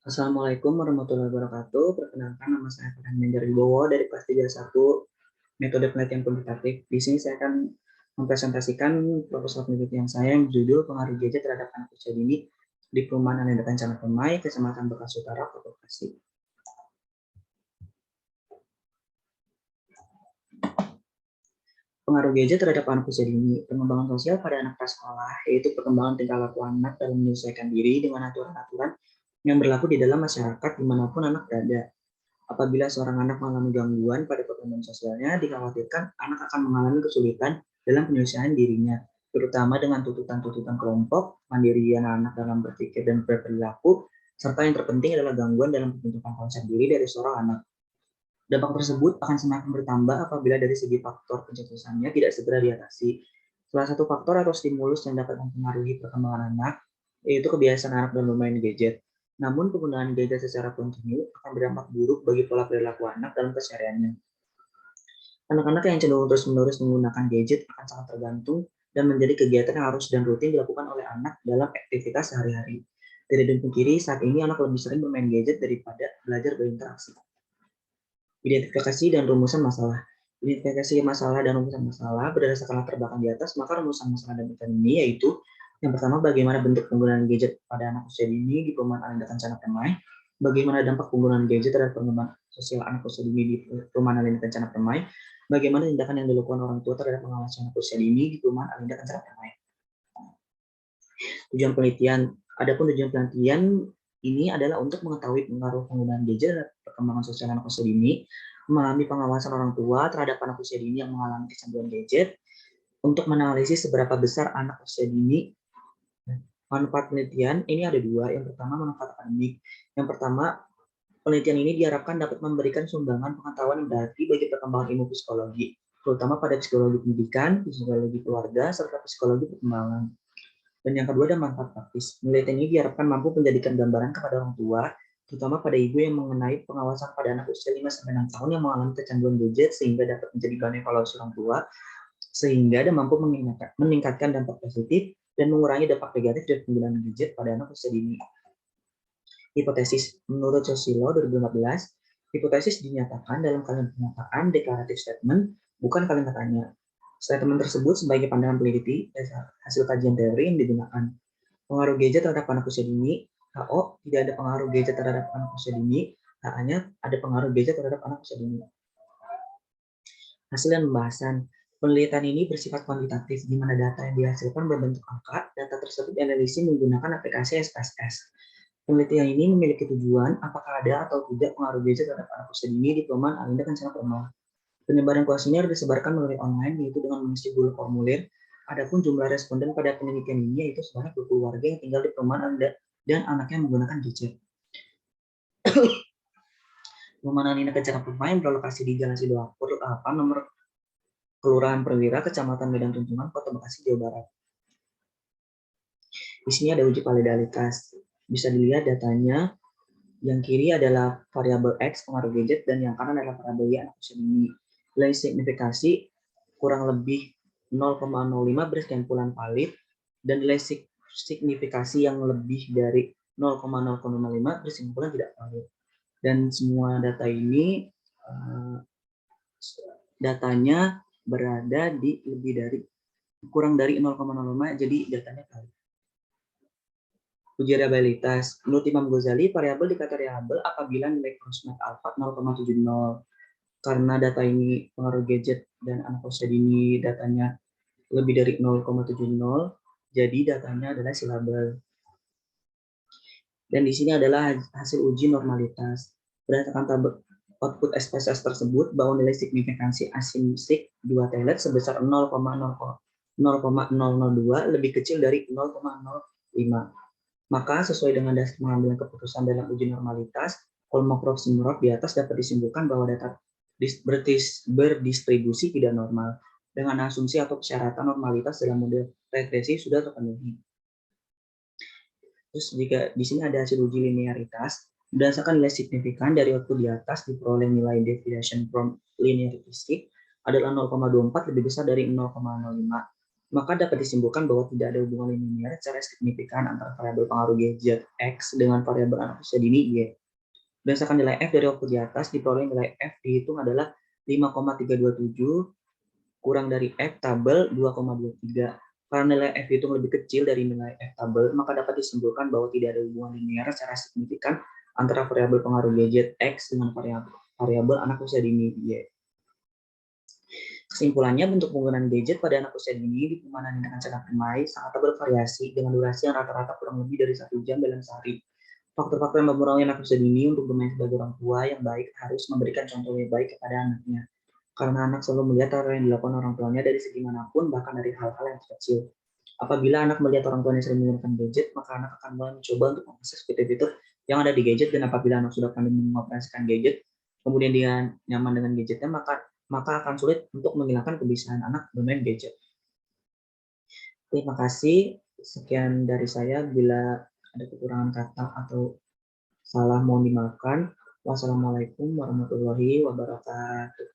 Assalamualaikum warahmatullahi wabarakatuh. Perkenalkan, nama saya Farhan Menjar Wibowo dari kelas 31 Metode Penelitian Kuantitatif. Di sini saya akan mempresentasikan proposal penelitian saya yang berjudul Pengaruh Gadget Terhadap Anak Usia Dini di Perumahan Alinda Kencana Permai, Kecamatan Bekasi Utara, Kota Bekasi. Pengaruh gadget terhadap anak usia dini. Pengembangan sosial pada anak prasekolah, yaitu perkembangan tingkah laku anak dalam menyesuaikan diri dengan aturan-aturan yang berlaku di dalam masyarakat dimanapun anak berada. Apabila seorang anak mengalami gangguan pada perkembangan sosialnya, dikhawatirkan anak akan mengalami kesulitan dalam penyelesaian dirinya, terutama dengan tuntutan-tuntutan kelompok, mandirian anak dalam berpikir dan berperilaku, serta yang terpenting adalah gangguan dalam pembentukan konsep diri dari seorang anak. Dampak tersebut akan semakin bertambah apabila dari segi faktor pencetusannya tidak segera diatasi. Salah satu faktor atau stimulus yang dapat mempengaruhi perkembangan anak, yaitu kebiasaan anak dalam bermain gadget. Namun penggunaan gadget secara kontinu akan berdampak buruk bagi pola perilaku anak dalam kesehariannya. Anak-anak yang cenderung terus-menerus menggunakan gadget akan sangat tergantung dan menjadi kegiatan yang harus dan rutin dilakukan oleh anak dalam aktivitas sehari-hari. Tidak dipungkiri, saat ini anak lebih sering bermain gadget daripada belajar berinteraksi. Identifikasi dan rumusan masalah. Identifikasi masalah dan rumusan masalah berdasarkan latar belakang di atas, maka rumusan masalah dan pertanyaan ini yaitu yang pertama, bagaimana bentuk penggunaan gadget pada anak usia dini di perumahan Alinda Kencana Permai, bagaimana dampak penggunaan gadget terhadap pengembangan sosial anak usia dini di perumahan Alinda Kencana Permai, bagaimana tindakan yang dilakukan orang tua terhadap pengawasan anak usia dini di perumahan Alinda Kencana Permai. Tujuan penelitian, adapun tujuan penelitian ini adalah untuk mengetahui pengaruh penggunaan gadget dan perkembangan sosial anak usia dini, mengalami pengawasan orang tua terhadap anak usia dini yang mengalami kecanduan gadget, untuk menganalisis seberapa besar anak usia dini. Manfaat penelitian ini ada dua. Yang pertama, manfaat akademik. Yang pertama, penelitian ini diharapkan dapat memberikan sumbangan pengetahuan yang berarti bagi perkembangan ilmu psikologi, terutama pada psikologi pendidikan, psikologi keluarga, serta psikologi perkembangan. Dan yang kedua ada manfaat praktis. Penelitian ini diharapkan mampu menjadikan gambaran kepada orang tua, terutama pada ibu yang mengenai pengawasan pada anak usia 5-6 tahun yang mengalami kecanduan gadget, sehingga dapat menjadi bahan evaluasi orang tua, sehingga dia mampu meningkatkan dampak positif dan mengurangi dampak negatif dari penggunaan gadget pada anak usia dini. Hipotesis. Menurut Sosilo 2014, hipotesis dinyatakan dalam kalimat pernyataan deklaratif statement, bukan kalimat tanya. Statement tersebut sebagai pandangan peneliti hasil kajian teori yang digunakan. Pengaruh gadget terhadap anak usia dini, HO, tidak ada pengaruh gadget terhadap anak usia dini, HA-nya ada pengaruh gadget terhadap anak usia dini. Hasil dan pembahasan. Penelitian ini bersifat kuantitatif, di mana data yang dihasilkan berbentuk angka, data tersebut dianalisis menggunakan aplikasi SPSS. Penelitian ini memiliki tujuan apakah ada atau tidak pengaruh gadget terhadap anak usia dini di perumahan Alinda Kencana Permai. Penyebaran kuesioner disebarkan melalui online, yaitu dengan mengisi dulu formulir. Adapun jumlah responden pada penelitian ini yaitu sebanyak 20 warga yang tinggal di perumahan Alinda dan anaknya menggunakan gadget. Perumahan Alinda Kencana Permai berlokasi di Jalan Sidoarjo 8 nomor Kelurahan Perwira, Kecamatan Medan Tunjungan, Kota Bekasi, Jawa Barat. Di sini ada uji validalitas. Bisa dilihat datanya. Yang kiri adalah variabel X pengaruh gadget dan yang kanan adalah variabel Y anak usia dini. Nilai signifikasi kurang lebih 0,05 berkesimpulan valid dan nilai signifikasi yang lebih dari 0,005 berkesimpulan tidak valid. Dan semua data ini datanya berada di lebih dari kurang dari 0,05, jadi datanya valid. Uji reliabilitas. Menurut Imam Ghazali, variabel dikata reliable apabila nilai crossmat alpha 0,70. Karena data ini pengaruh gadget dan anak usia dini datanya lebih dari 0,70, jadi datanya adalah silabel. Dan di sini adalah hasil uji normalitas. Berdasarkan tabel output SPSS tersebut, bahwa nilai signifikansi asimptotik 2 telet sebesar 0,002 lebih kecil dari 0,05. Maka sesuai dengan dasar pengambilan keputusan dalam uji normalitas, Kolmogorov-Simorov di atas dapat disimpulkan bahwa data berdistribusi tidak normal dengan asumsi atau persyaratan normalitas dalam model regresi sudah terpenuhi. Terus jika di sini ada hasil uji linearitas, berdasarkan nilai signifikan dari output di atas diperoleh nilai deviation from linearistic adalah 0,24 lebih besar dari 0,05. maka dapat disimpulkan bahwa tidak ada hubungan linear secara signifikan antara variabel pengaruh gadget X dengan variabel anak usia dini Y. Berdasarkan nilai F dari waktu di atas, diperoleh nilai F dihitung adalah 5,327 kurang dari F tabel 2,23. Karena nilai F itu lebih kecil dari nilai F tabel, maka dapat disimpulkan bahwa tidak ada hubungan linear secara signifikan antara variabel pengaruh gadget X dengan variabel anak usia dini Y. Kesimpulannya, bentuk penggunaan gadget pada anak usia dini ditemani dengan cara bermain sangat bervariasi dengan durasi yang rata-rata kurang lebih dari 1 jam dalam sehari. Faktor-faktor yang mempengaruhi anak usia dini untuk bermain sebagai orang tua yang baik harus memberikan contoh yang baik kepada anaknya. Karena anak selalu melihat apa yang dilakukan orang tuanya dari segi manapun, bahkan dari hal-hal yang kecil. Apabila anak melihat orang tuanya sering menggunakan gadget, maka anak akan mulai mencoba untuk mengakses fitur-fitur yang ada di gadget, dan apabila anak sudah pandai mengoperasikan gadget, kemudian dia nyaman dengan gadgetnya, maka akan sulit untuk menghilangkan kebiasaan anak bermain gadget. Terima kasih. Sekian dari saya. Bila ada kekurangan kata atau salah mohon dimaafkan. Wassalamualaikum warahmatullahi wabarakatuh.